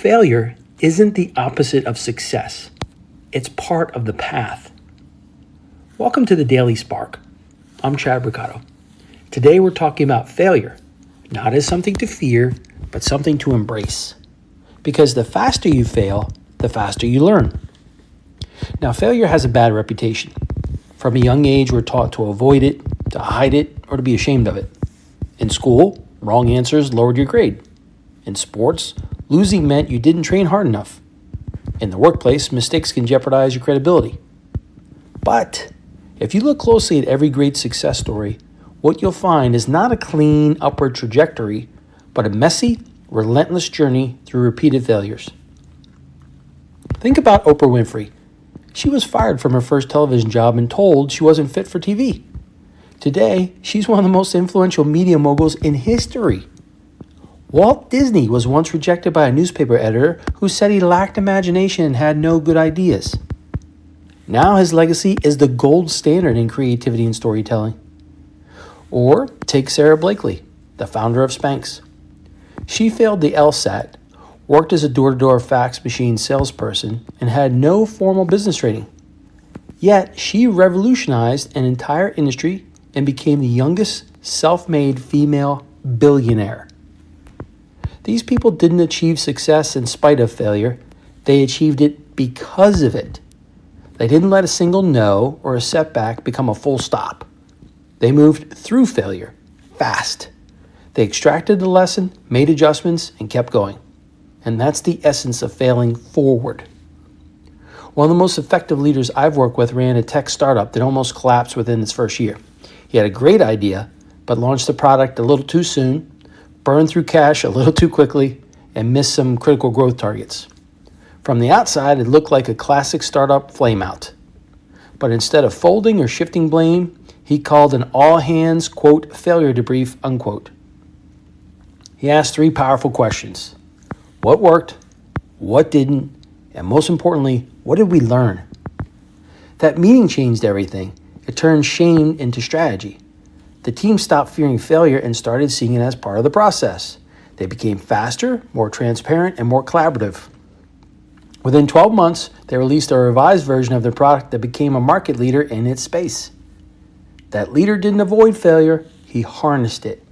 failure isn't the opposite of success. It's part of the path. Welcome to the Daily Spark. I'm Chad Ricardo. Today we're talking about failure, not as something to fear, but something to embrace. Because the faster you fail, the faster you learn. Now, failure has a bad reputation. From a young age, we're taught to avoid it, to hide it, or to be ashamed of it. In school, wrong answers lowered your grade. In sports, losing meant you didn't train hard enough. In the workplace, mistakes can jeopardize your credibility. But if you look closely at every great success story, what you'll find is not a clean upward trajectory, but a messy, relentless journey through repeated failures. Think about Oprah Winfrey. She was fired from her first television job and told she wasn't fit for TV. Today, she's one of the most influential media moguls in history. Walt Disney was once rejected by a newspaper editor who said he lacked imagination and had no good ideas. Now his legacy is the gold standard in creativity and storytelling. Or take Sara Blakely, the founder of Spanx. She failed the LSAT, worked as a door-to-door fax machine salesperson, and had no formal business training. Yet she revolutionized an entire industry and became the youngest self-made female billionaire. These people didn't achieve success in spite of failure. They achieved it because of it. They didn't let a single no or a setback become a full stop. They moved through failure fast. They extracted the lesson, made adjustments, and kept going. And that's the essence of failing forward. One of the most effective leaders I've worked with ran a tech startup that almost collapsed within its first year. He had a great idea, but launched the product a little too soon, burned through cash a little too quickly, and missed some critical growth targets. From the outside, it looked like a classic startup flameout. But instead of folding or shifting blame, he called an all-hands, quote, failure debrief, unquote. He asked three powerful questions. What worked? What didn't? And most importantly, what did we learn? That meeting changed everything. It turned shame into strategy. The team stopped fearing failure and started seeing it as part of the process. They became faster, more transparent, and more collaborative. Within 12 months, they released a revised version of their product that became a market leader in its space. That leader didn't avoid failure, he harnessed it.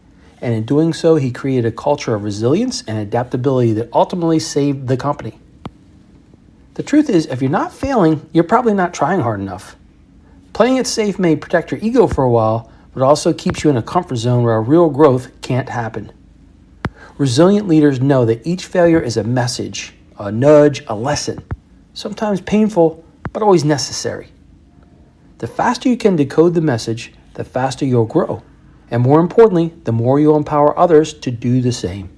And in doing so, he created a culture of resilience and adaptability that ultimately saved the company. The truth is, if you're not failing, you're probably not trying hard enough. Playing it safe may protect your ego for a while, but also keeps you in a comfort zone where real growth can't happen. Resilient leaders know that each failure is a message, a nudge, a lesson. Sometimes painful, but always necessary. The faster you can decode the message, the faster you'll grow. And more importantly, the more you'll empower others to do the same.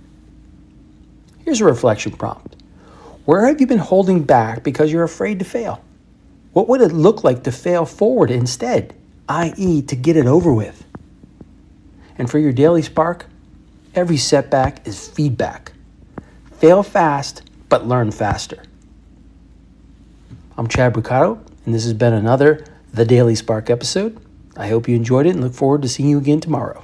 Here's a reflection prompt. Where have you been holding back because you're afraid to fail? What would it look like to fail forward instead, i.e. to get it over with? And for your daily spark, every setback is feedback. Fail fast, but learn faster. I'm Chad Ricardo, and this has been another The Daily Spark episode. I hope you enjoyed it and look forward to seeing you again tomorrow.